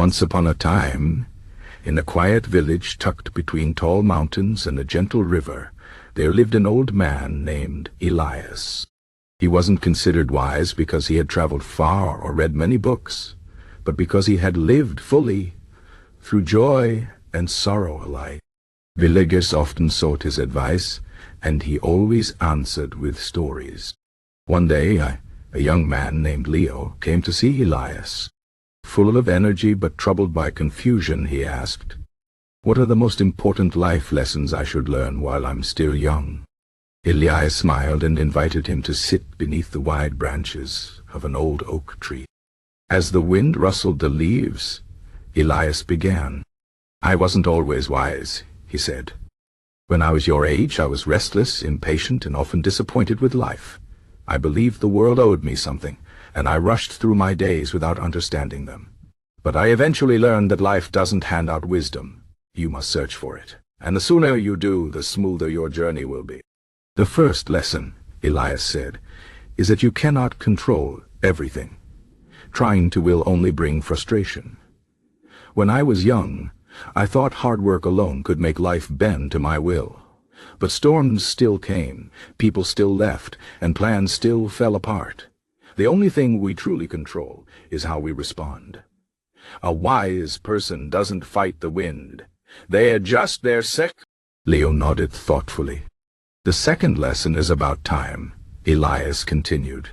Once upon a time, in a quiet village tucked between tall mountains and a gentle river, there lived an old man named Elias. He wasn't considered wise because he had traveled far or read many books, but because he had lived fully through joy and sorrow alike. Villagers often sought his advice, and he always answered with stories. One day, a young man named Leo came to see Elias. Full of energy but troubled by confusion, he asked, "What are the most important life lessons I should learn while I'm still young?" Elias smiled and invited him to sit beneath the wide branches of an old oak tree. As the wind rustled the leaves, Elias began. "I wasn't always wise," he said. "When I was your age, I was restless, impatient, and often disappointed with life. I believed the world owed me something, and I rushed through my days without understanding them. But I eventually learned that life doesn't hand out wisdom. You must search for it, and the sooner you do, the smoother your journey will be." "The first lesson," Elias said, "is that you cannot control everything. Trying to will only bring frustration. When I was young, I thought hard work alone could make life bend to my will. But storms still came, people still left, and plans still fell apart. The only thing we truly control is how we respond. A wise person doesn't fight the wind. They adjust their Leo nodded thoughtfully. "The second lesson is about time," Elias continued.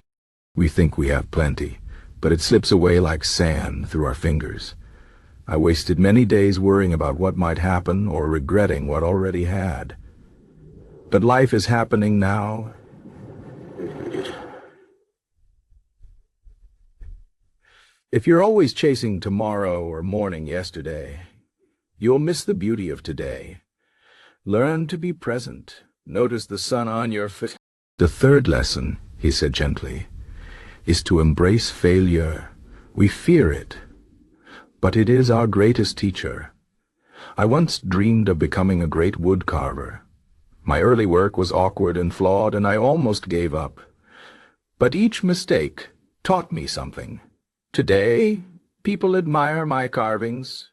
"We think we have plenty, but it slips away like sand through our fingers. I wasted many days worrying about what might happen or regretting what already had. But life is happening now. If you're always chasing tomorrow or mourning yesterday, you'll miss the beauty of today. Learn to be present. Notice the sun on your face." "The third lesson," he said gently, "is to embrace failure. We fear it, but it is our greatest teacher. I once dreamed of becoming a great wood carver. My early work was awkward and flawed, and I almost gave up. But each mistake taught me something. Today, people admire my carvings,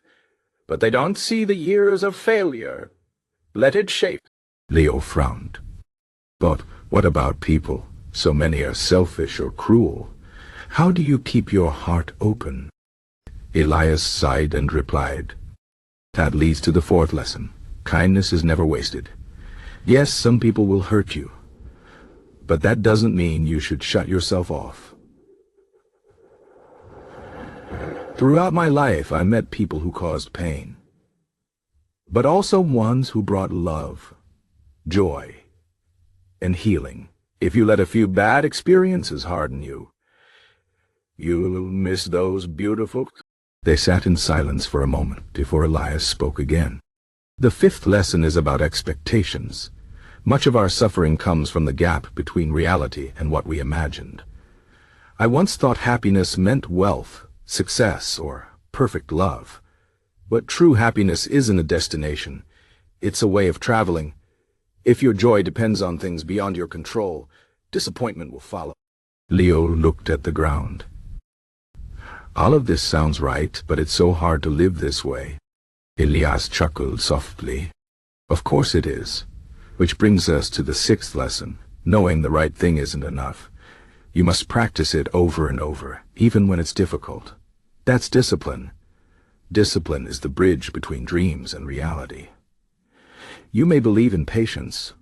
but they don't see the years of failure. Let it shape." Leo frowned. "But what about people? So many are selfish or cruel. How do you keep your heart open?" Elias sighed and replied, "That leads to the fourth lesson. Kindness is never wasted. Yes, some people will hurt you, but that doesn't mean you should shut yourself off. Throughout my life, I met people who caused pain, but also ones who brought love, joy, and healing. If you let a few bad experiences harden you, you'll miss those beautiful..." They sat in silence for a moment before Elias spoke again. "The fifth lesson is about expectations. Much of our suffering comes from the gap between reality and what we imagined. I once thought happiness meant wealth, success, or perfect love. But true happiness isn't a destination. It's a way of traveling. If your joy depends on things beyond your control, disappointment will follow." Leo looked at the ground. "All of this sounds right, but it's so hard to live this way." Elias chuckled softly. "Of course it is. Which brings us to the sixth lesson. Knowing the right thing isn't enough. You must practice it over and over, even when it's difficult. That's discipline. Discipline is the bridge between dreams and reality. You may believe in patience,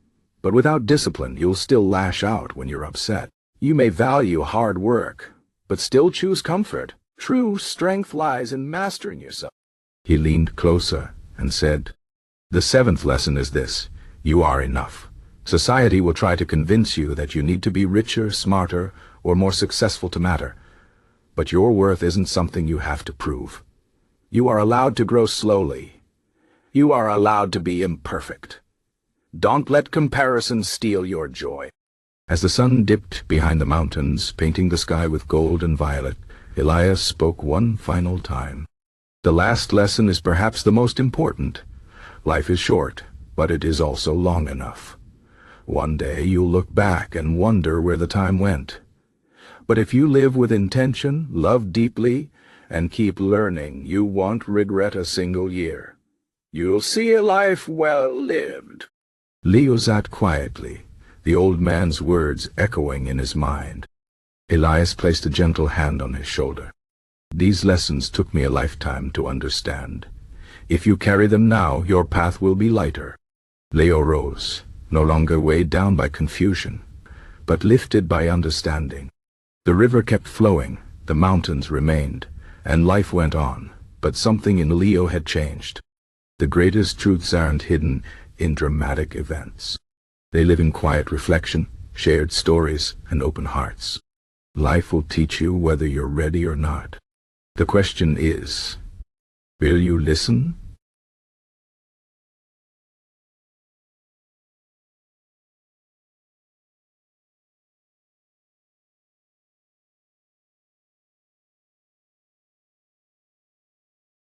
but without discipline you'll still lash out when you're upset. You may value hard work, but still choose comfort. True strength lies in mastering yourself." He leaned closer and said, "The seventh lesson is this. You are enough. Society will try to convince you that you need to be richer, smarter, or more successful to matter. But your worth isn't something you have to prove. You are allowed to grow slowly. You are allowed to be imperfect. Don't let comparison steal your joy." As the sun dipped behind the mountains, painting the sky with gold and violet, Elias spoke one final time. "The last lesson is perhaps the most important. Life is short, but it is also long enough. One day you'll look back and wonder where the time went. But if you live with intention, love deeply, and keep learning, you won't regret a single year. You'll see a life well lived. Leo sat quietly, the old man's words echoing in his mind. Elias placed a gentle hand on his shoulder. These lessons took me a lifetime to understand. If you carry them now, your path will be lighter. Leo rose, no longer weighed down by confusion, but lifted by understanding. The river kept flowing, the mountains remained, and life went on, but something in Leo had changed. The greatest truths aren't hidden in dramatic events. They live in quiet reflection, shared stories, and open hearts. Life will teach you whether you're ready or not. The question is, will you listen?